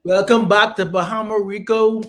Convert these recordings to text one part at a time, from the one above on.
Welcome back to Bahama Rico.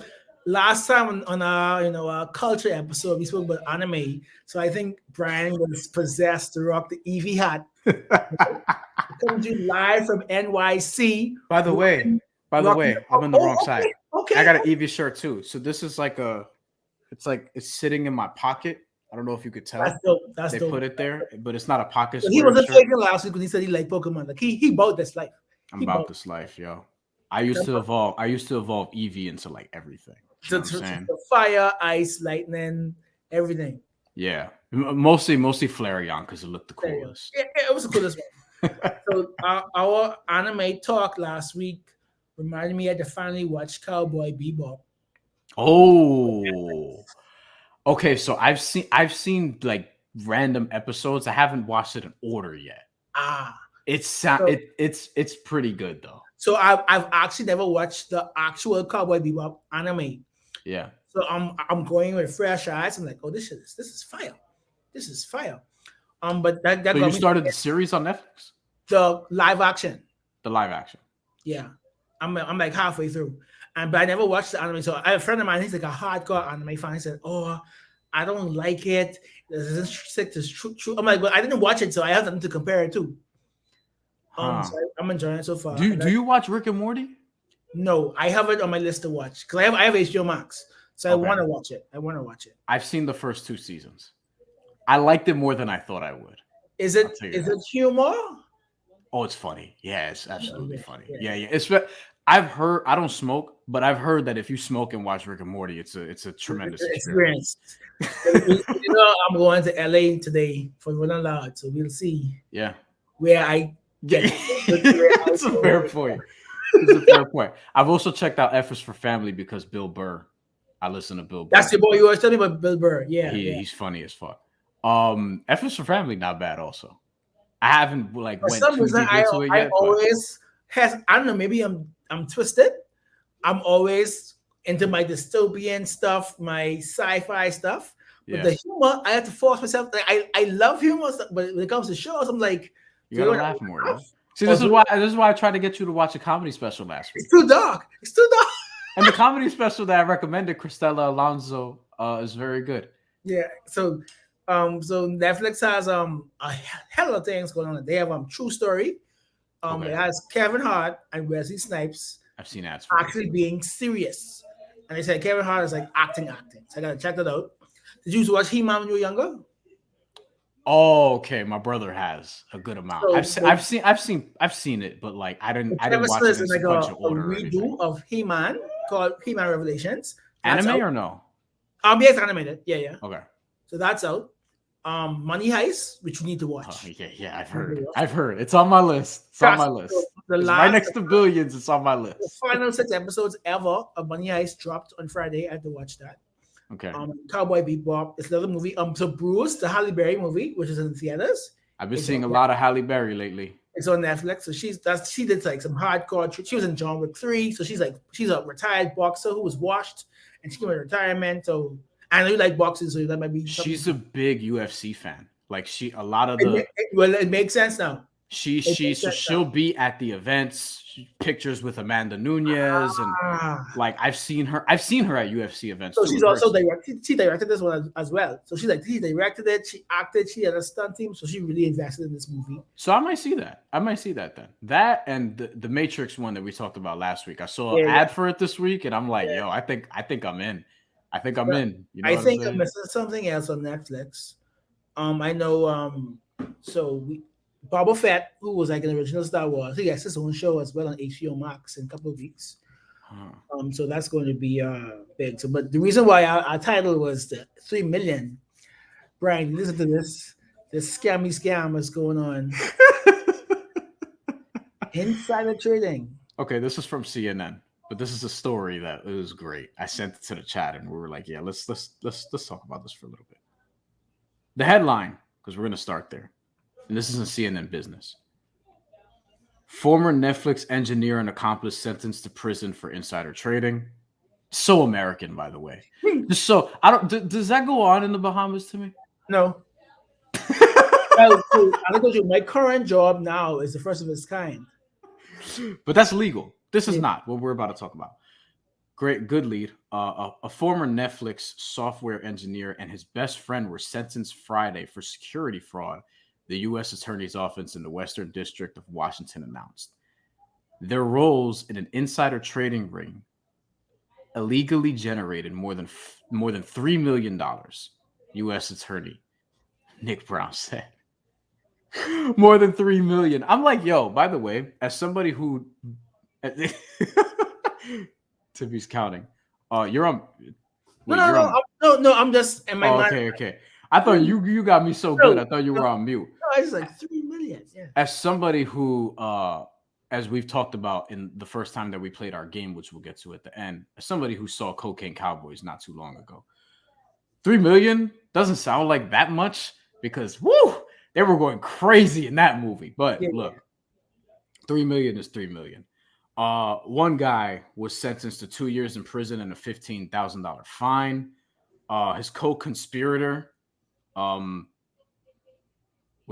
Last time on our our culture episode, we spoke about anime. So I think Brian was possessed to rock the Evie hat. Coming to you live from NYC. By the way, Rocking, by the rocking. way, I'm on the wrong Okay, side. I okay. got an Evie shirt too. So this is it's sitting in my pocket. I don't know if you could That's tell. dope. That's They dope. put it there, but it's not a pocket So he square wasn't shirt. taking last week when he said he liked Pokemon. Like he bought this life. I'm He about bought this life, yo. I used to evolve Eevee into like everything. You know what I'm saying? the fire, ice, lightning, everything. Yeah. Mostly Flareon because it looked the There you go. coolest. It was the coolest one. So our anime talk last week reminded me I had to finally watch Cowboy Bebop. Oh. Okay, so I've seen like random episodes. I haven't watched it in order yet. Ah, It's so, it's pretty good though. so I've actually never watched the actual Cowboy Bebop anime. Yeah. So I'm going with fresh eyes. I'm like, oh, this is fire. This is fire. But that So got you me started the series on Netflix? the live action. The live action. Yeah, I'm like halfway through, but I never watched the anime. So I have a friend of mine. He's like a hardcore anime fan. He said, "Oh, I don't like it. This isn't stick to true." I'm like, "Well, I didn't watch it, so I have nothing to compare it to." Huh. So I'm enjoying it so far. Do you watch Rick and Morty? No, I have it on my list to watch because I have HBO Max, so I Okay. want to watch it. I want to watch it. I've seen the first 2 seasons. I liked it more than I thought I would. Is it I'll tell you is that. it humor? Oh, it's funny. Yeah, it's absolutely Yeah, funny. yeah. Yeah. I've heard. I don't smoke, but I've heard that if you smoke and watch Rick and Morty, it's a tremendous experience. I'm going to LA today for Rolling Loud, so we'll see Yeah. where I get. It's a fair point. It's a fair point. I've also checked out F is for Family because Bill Burr. I listen to Bill Burr. That's your boy. You were telling me about Bill Burr. Yeah, He's funny as fuck. F is for Family, not bad also. I haven't like For went some too reason, deep into it I yet, but always I don't know. Maybe I'm twisted. I'm always into my dystopian stuff, my sci-fi stuff. But yeah, the humor, I have to force myself. Like, I love humor, but when it comes to shows, I'm like, you do gotta I laugh more. laugh? Yo. See, Or this is why I tried to get you to watch a comedy special last week. it's too dark. It's too dark. And the comedy special that I recommended, Cristela Alonso, is very good. Yeah. So Netflix has a hell of things going on. They have True Story. Okay. It has Kevin Hart and Wesley Snipes I've seen ads for it. actually being serious. And they said Kevin Hart is like acting. So I gotta check that out. Did you used to watch He-Man when you were younger? Oh, okay. My brother has a good amount. So I've seen it, but like I didn't Kevin watch Smith it in is like sequential a order or anything. redo of He-Man called He-Man Revelations. That's Anime out. or no? Yes, animated. Yeah. Okay. So that's out. Money Heist, which you need to Oh, watch. yeah. I've heard. It's on my list. It's on my list. The It's last right next to Billions. It's on my the list. final 6 episodes ever of Money Heist dropped on Friday. I had to watch that. Okay. Cowboy Bebop. It's another movie. So Bruce, the Halle Berry movie, which is in theaters. I've been It's seeing a on lot of Halle Berry lately. It's on Netflix. So she did like some hardcore. She was in John Wick 3. So she's a retired boxer who was washed and she came in retirement. So I know you like boxing, so that might be something. She's a big UFC fan. Like It makes sense now. she'll be at the events, pictures with Amanda Nunez, and like I've seen her at UFC events. So too, she's in also person. directed. She directed this one as well. So she directed it. She acted. She had a stunt team. So she really invested in this movie. So I might see that. Then. That and the Matrix one that we talked about last week. I saw an ad for it this week, and I'm like, yo, I think I'm in. I think I'm in. You know I what think I'm I'm missing something else on Netflix. I know. Boba Fett, who was like an original Star Wars, he has his own show as well on HBO Max in a couple of weeks. So that's going to be big. So, but the reason why our title was the 3 million. Brian, listen to this. This scam is going on. Insider trading. Okay, this is from CNN, but this is a story that it was great. I sent it to the chat, and we were like, yeah, let's talk about this for a little bit. The headline, because we're going to start there, and this is in CNN Business. Former Netflix engineer and accomplice sentenced to prison for insider trading. So American, by the way. Just so I don't. Does that go on in the Bahamas to me? No. I told you, my current job now is the first of its kind. But that's legal. This is not what we're about to talk about. Good lead. A former Netflix software engineer and his best friend were sentenced Friday for security fraud, the U.S. Attorney's Office in the Western District of Washington announced. Their roles in an insider trading ring illegally generated more than $3 million, U.S. Attorney Nick Brown said. More than 3 million. I'm like, yo, by the way, as somebody who Timmy's counting. You're on. Wait, No, you're no, on. no. I'm just in my mind. Okay. I thought you got me so good. I thought you were on mute. No, it's like 3 million. Yeah. As somebody who, as we've talked about in the first time that we played our game, which we'll get to at the end, as somebody who saw Cocaine Cowboys not too long ago, 3 million doesn't sound like that much because they were going crazy in that movie. But look, 3 million is 3 million. One guy was sentenced to 2 years in prison and a $15,000 fine. His co-conspirator was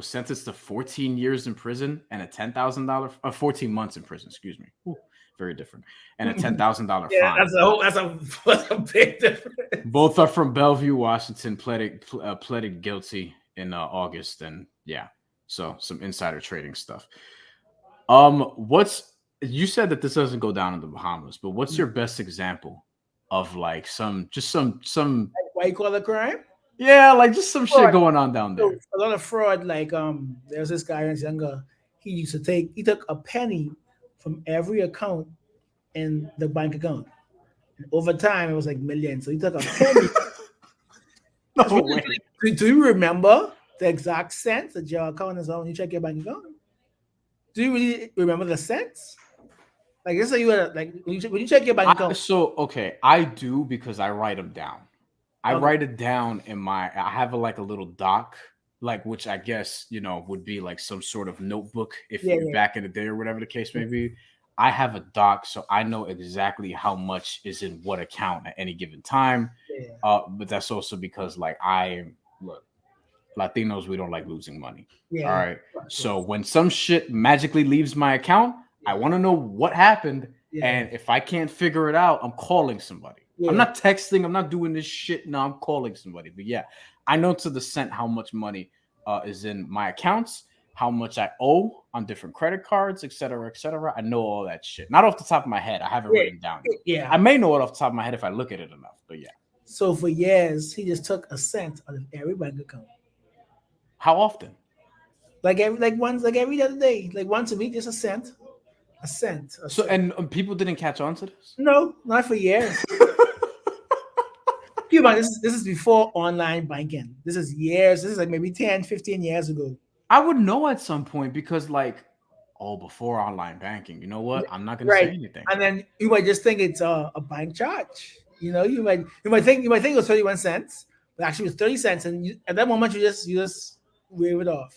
sentenced to 14 years in prison and a $10,000, 14 months in prison. Excuse me, very different, and a $10,000 fine. That's a big difference. Both are from Bellevue, Washington. Pleaded guilty in August, and so some insider trading stuff. You said that this doesn't go down in the Bahamas, but what's your best example of like some like white collar crime? Yeah, like just some shit going on down there. So a lot of fraud. Like there's this guy when he was younger. He took a penny from every account in the bank account. And over time, it was like millions. So he took a penny. No way. Do you remember the exact cents that your account is on when you check your bank account? Do you really remember the cents? Like this, you had like when you check your bank account. I do because I write them down. I write it down in I have a little doc, which I guess would be like some sort of notebook if you're back in the day or whatever the case may be. I have a doc, so I know exactly how much is in what account at any given time. But that's also because Latinos, we don't like losing money. All right. So when some shit magically leaves my account, I want to know what happened. And if I can't figure it out, I'm calling somebody. I'm not texting. I'm not doing this shit. No, I'm calling somebody. But I know to the cent how much money is in my accounts, how much I owe on different credit cards, et cetera, et cetera. I know all that shit. Not off the top of my head. I have it written down. Yeah. I may know it off the top of my head if I look at it enough. But So for years, he just took a cent out of every bank account. How often? Every other day, like once a week, just a cent. So and people didn't catch on to this? No, not for years. Keep in mind, this is before online banking. This is years. This is like maybe 10, 15 years ago. I would know at some point because before online banking, you know what? I'm not gonna say anything. And then you might just think it's a bank charge. You might think it was 31 cents, but actually it was 30 cents. And at that moment you just wave it off.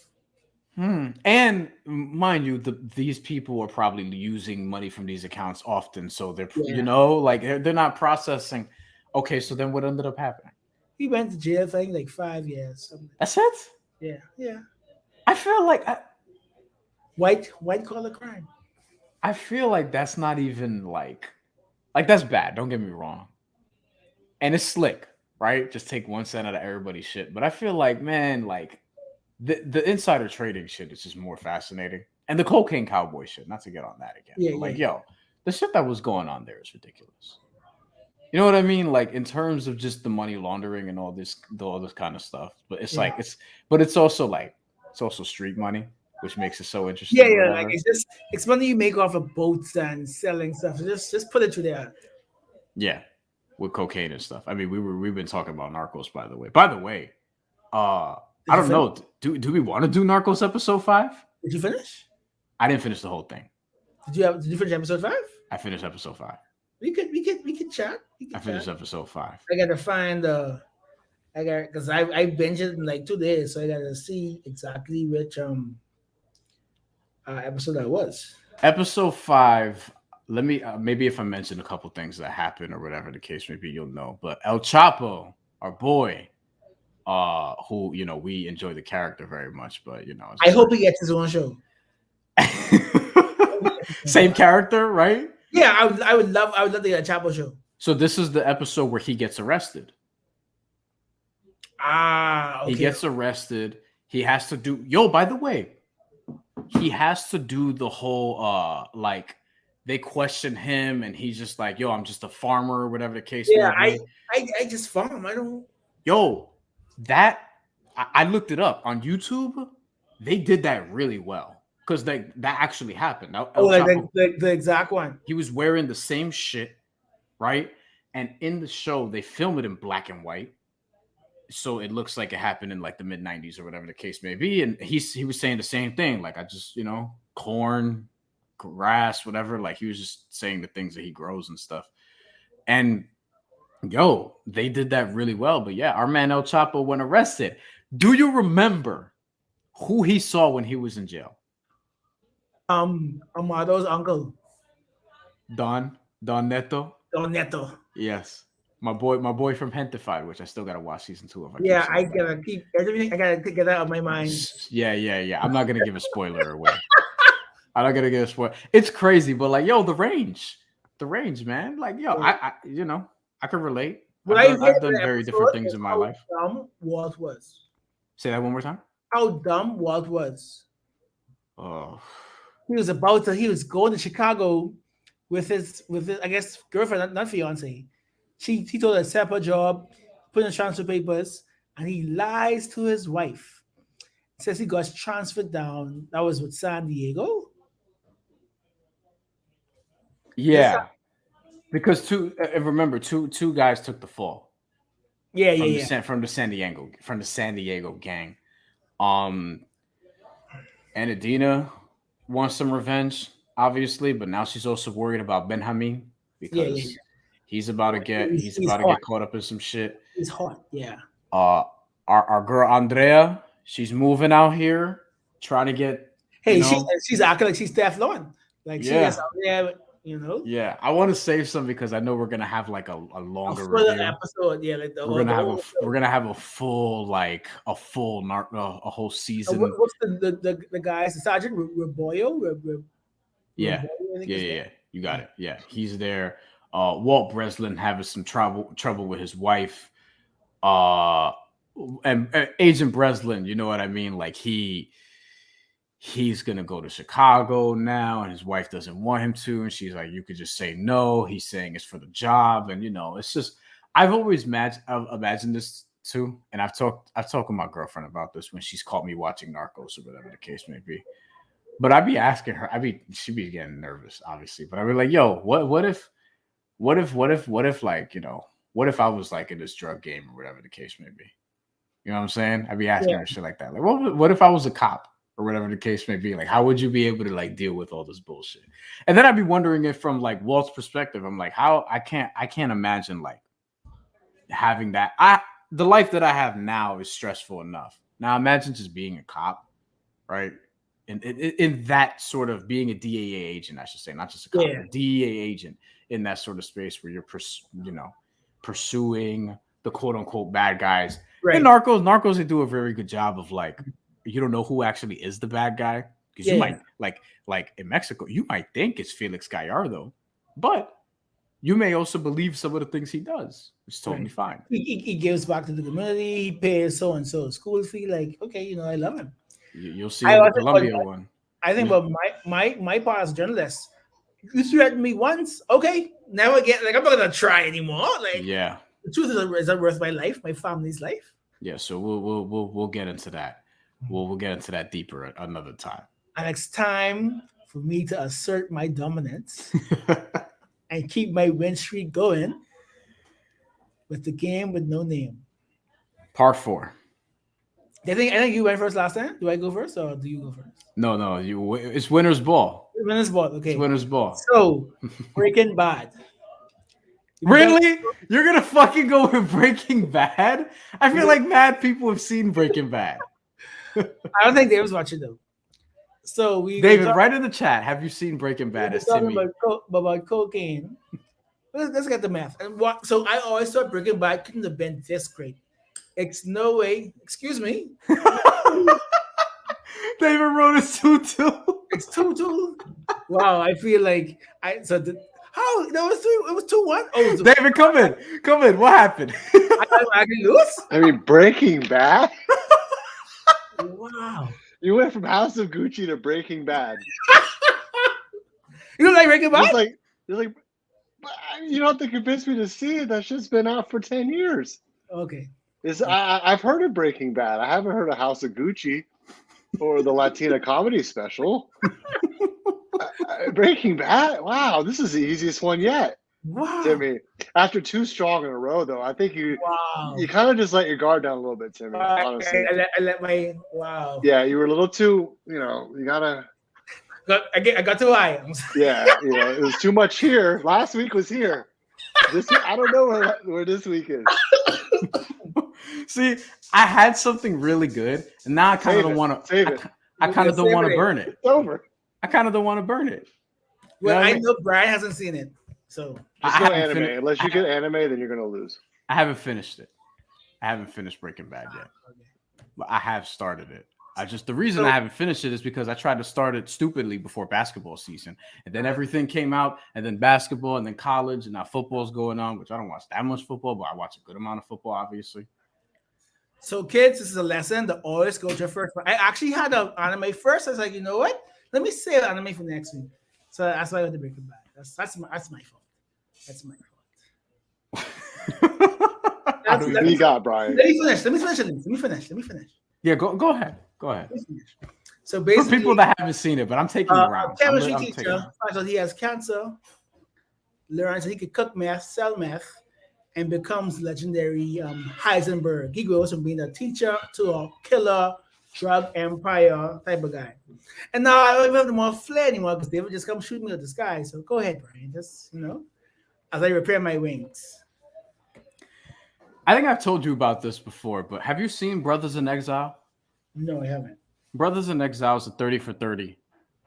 And mind you, these people are probably using money from these accounts often, so they're they're not processing. Okay, so then what ended up happening? He went to jail for like 5 years. That's it. Yeah. I feel like white collar crime. I feel like that's not even like that's bad. Don't get me wrong, and it's slick, right? Just take 1 cent out of everybody's shit. But I feel like, man, the insider trading shit is just more fascinating. And the Cocaine Cowboy shit, not to get on that again. Yo, the shit that was going on there is ridiculous. You know what I mean? Like in terms of just the money laundering and all this kind of stuff. But it's it's also street money, which makes it so interesting. Yeah. Like it's money you make off of boats and selling stuff. So just put it through there. Yeah. With cocaine and stuff. I mean, we've been talking about Narcos, by the way. I don't know. Do we want to do Narcos episode 5? Did you finish? I didn't finich the whole thing. Did you finish episode 5? I finished episode 5. We can chat. I finished episode 5. I gotta find because I binged it in like 2 days, so I gotta see exactly which episode that was. Episode 5. Let me maybe if I mention a couple things that happened or whatever the case may be, you'll know. But El Chapo, our boy, who we enjoy the character very much, but I hope he gets his own show. Same character, right? Yeah, I would love to get a Chapo show. So this is the episode where he gets arrested. Ah, He okay. gets arrested. He has to do. Yo, by the way, he has to do the whole like they question him and he's just like, yo, I'm just a farmer or whatever the case may Yeah, I, be. I just farm. I don't. Yo, that I looked it up on YouTube. They did that really well because that actually happened. Oh, El like Chapo, the exact one. he was wearing the same shit, right? And in the show, they film it in black and white, so it looks like it happened in like the mid '90s or whatever the case may be. And he was saying the same thing, like I just corn, grass, whatever. Like he was just saying the things that he grows and stuff. And yo, they did that really well. But yeah, our man El Chapo went arrested. Do you remember who he saw when he was in jail? Amado's uncle, Don Neto. Don Neto. Yes. My boy from Hentified, which I still gotta watch season 2 of. Yeah, I gotta keep everything. I gotta get that out of my mind. Yeah. I'm not gonna give a spoiler away. I'm not gonna give a spoiler. It's crazy, but like, yo, the range, man. Like, yo, I I can relate. I've done very different things in my life. How dumb Walt was. Say that one more time. How dumb Walt was. Oh, He was going to Chicago with his I guess girlfriend, not fiance. He told her to set up a job, put in transfer papers, and he lies to his wife. Says he got transferred down. That was with San Diego. yeah. Because remember, two guys took the fall. Yeah. From the San Diego gang. Anadina wants some revenge, obviously, but now she's also worried about Benjamin because he's about to get caught up in some shit. He's hot, yeah. Our girl Andrea, she's moving out here, trying to get. Hey, she's acting like she's Teflon. Like she gets out there, Yeah, I want to save some because I know we're gonna have like a longer review episode. Yeah, like we're gonna have a full a whole season. What's the guys? The Sergeant Reboyo? Yeah. You got it. Yeah, he's there. Walt Breslin having some trouble with his wife. And Agent Breslin, you know what I mean? Like he's gonna go to Chicago now, and his wife doesn't want him to, and she's like, "You could just say no." He's saying it's for the job, and it's just I've always imagined this too, and I've talked with my girlfriend about this when she's caught me watching Narcos or whatever the case may be. But I'd be asking her, she'd be getting nervous, obviously, but I'd be like, "Yo, what if like what if I was like in this drug game or whatever the case may be?" You know what I'm saying? I'd be asking her shit like that. Like, what if I was a cop? Or whatever the case may be, like how would you be able to like deal with all this bullshit? And then I'd be wondering if from like Walt's perspective, I'm like, how I can't imagine like having that. The life that I have now is stressful enough. Now imagine just being a cop, right? In that sort of being a DEA agent, I should say, not just a cop, a DEA agent in that sort of space where you're pursuing the quote unquote bad guys. Right. In Narcos, they do a very good job of like. You don't know who actually is the bad guy because you might like in Mexico, you might think it's Felix Gallardo, but you may also believe some of the things he does. It's totally fine. He gives back to the community. He pays so and so school fee. Like, okay, I love him. You'll see the Colombia one. I think about my part as a journalist. You threatened me once, okay. Now again, like I'm not gonna try anymore. Like, the truth is that worth my life, my family's life. Yeah, so we'll get into that. We'll get into that deeper at another time. And it's time for me to assert my dominance and keep my win streak going with the game with no name. Part 4. I think you went first last time. Do I go first or do you go first? No. It's winner's ball. Winner's ball. Okay. It's winner's ball. So Breaking Bad. Really? You're gonna fucking go with Breaking Bad? I feel like mad people have seen Breaking Bad. I don't think David's watching though. So David, write in the chat. Have you seen Breaking Bad? As Timmy about cocaine. Let's get the math. So I always thought Breaking Bad couldn't have been this great. It's no way. Excuse me. David wrote it's 2-2. It's 2-2. Wow, I feel like How? That was two. It was 2-1. Oh, it was David, come in. What happened? I can lose. I mean, Breaking Bad. Wow. You went from House of Gucci to Breaking Bad. You don't like Breaking Bad? You're like, you don't have to convince me to see it. That shit's been out for 10 years. Okay. I've heard of Breaking Bad. I haven't heard of House of Gucci or the Latina comedy special. Breaking Bad? Wow, this is the easiest one yet. Wow. Timmy. After 2 strong in a row, though, I think you kind of just let your guard down a little bit, Timmy, honestly. I let my wow. Yeah, you were a little too, you gotta. I got too high. Yeah, it was too much here. Last week was here. This week, I don't know where this week is. See, I had something really good, and now I kind of don't want to. Save it. I kind of don't want to burn it. It's over. I kind of don't want to burn it. Well, I know Bryan hasn't seen it, so just go anime. Unless you get anime, then you're gonna lose. I haven't finished it. I haven't finished Breaking Bad yet, but I have started it. The reason I haven't finished it is because I tried to start it stupidly before basketball season, and then everything came out, and then basketball, and then college, and now football's going on, which I don't watch that much football, but I watch a good amount of football, obviously. So, kids, this is a lesson to always go to your first. I actually had an anime first. I was like, you know what? Let me save anime for next week. So that's why I went to Breaking Bad. That's my fault. That's my fault. What do you got, Bryan? Let me finish. Yeah, go ahead. So basically, for people that haven't seen it, but I'm taking you around. Chemistry teacher finds out he has cancer, learns that he could cook meth, sell meth, and becomes legendary Heisenberg. He goes from being a teacher to a killer, drug empire type of guy. And now I don't even have no more flair anymore because they would just come shoot me at the sky. So go ahead, Bryan. Just as I repair my wings. I think I've told you about this before, but have you seen Brothers in Exile? No, I haven't. Brothers in Exile is a 30 for 30.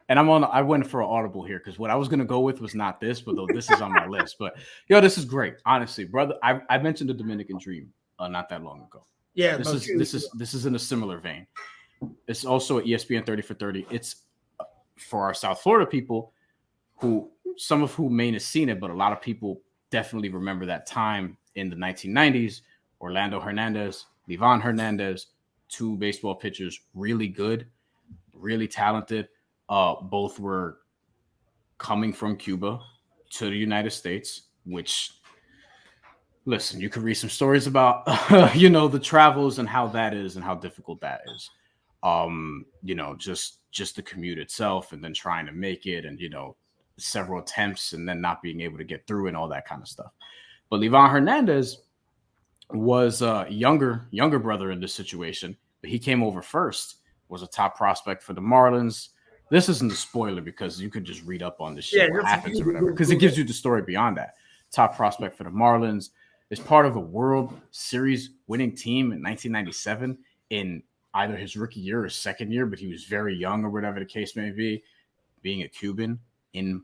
And I went for an audible here because what I was going to go with was not this, but though this is on my list. But, this is great. Honestly, brother, I mentioned the Dominican Dream not that long ago. Yeah. This is in a similar vein. It's also an ESPN 30 for 30. It's for our South Florida people some of who may have seen it, but a lot of people definitely remember that time in the 1990s. Orlando Hernandez, Livan Hernandez, 2 baseball pitchers, really good, really talented. Both were coming from Cuba to the United States, which, listen, you could read some stories about, the travels and how that is and how difficult that is. Just the commute itself and then trying to make it and, several attempts and then not being able to get through and all that kind of stuff. But Livan Hernandez was a younger brother in this situation, but he came over first, was a top prospect for the Marlins. This isn't a spoiler because you could just read up on this shit, what happens or whatever, because it gives you the story beyond that. Top prospect for the Marlins, is part of a World Series winning team in 1997 in either his rookie year or second year, but he was very young or whatever the case may be, being a Cuban in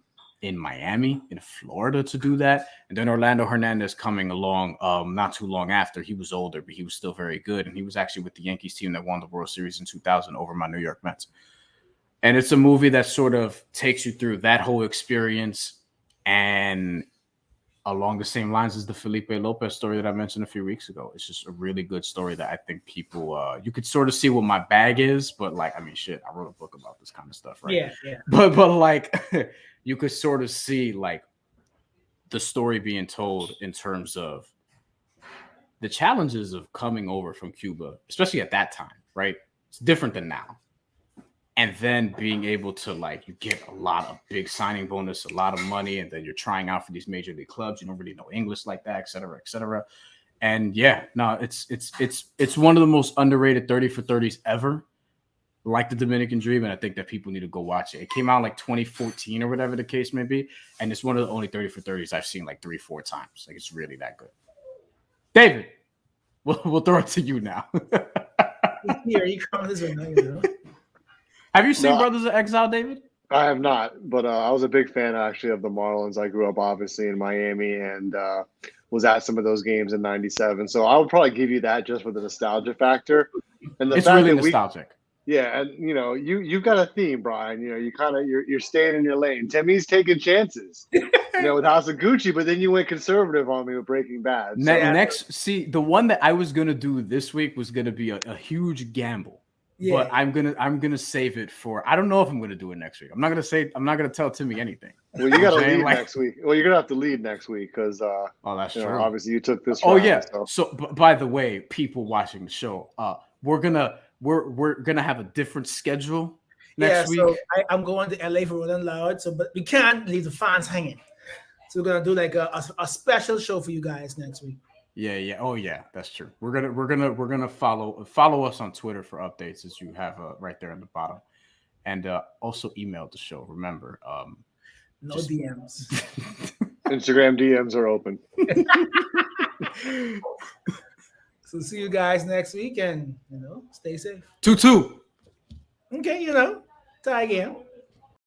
Miami, in Florida to do that. And then Orlando Hernandez coming along not too long after. He was older, but he was still very good. And he was actually with the Yankees team that won the World Series in 2000 over my New York Mets. And it's a movie that sort of takes you through that whole experience. And along the same lines as the Felipe Lopez story that I mentioned a few weeks ago. It's just a really good story that I think people, you could sort of see what my bag is, but I wrote a book about this kind of stuff, right? Yeah. But you could sort of see the story being told in terms of the challenges of coming over from Cuba, especially at that time, right? It's different than now. And then being able to you get a lot of big signing bonus, a lot of money, and then you're trying out for these major league clubs. You don't really know English like that, et cetera, et cetera. And it's one of the most underrated 30 for 30s ever, like the Dominican Dream. And I think that people need to go watch it. It came out 2014 or whatever the case may be. And it's one of the only 30 for 30s I've seen 3-4 times. It's really that good. David, we'll throw it to you now. Here, you come this way. Have you seen Brothers of Exile, David? I have not, but I was a big fan actually of the Marlins. I grew up obviously in Miami and was at some of those games in '97. So I would probably give you that just for the nostalgia factor. And it's really nostalgic. Yeah, and you've got a theme, Bryan. You're staying in your lane. Timmy's taking chances. with House of Gucci, but then you went conservative on me with Breaking Bad. So. Next, see, the one that I was gonna do this week was gonna be a huge gamble. Yeah. But I'm gonna save it for. I don't know if I'm gonna do it next week. I'm not gonna tell Timmy anything. Well, you got to lead next week. Well, you're gonna have to lead next week because that's true. Obviously, you took this. Oh round, yeah. So, by the way, people watching the show, we're gonna have a different schedule next week. So I'm going to LA for Rolling Loud. So, but we can't leave the fans hanging. So we're gonna do like a special show for you guys next week. Yeah. Oh yeah, that's true. We're gonna follow us on Twitter for updates, as you have right there on the bottom, and also email the show. Remember, no DMs. Instagram DMs are open. So see you guys next week, and stay safe. 2-2. Okay, try again.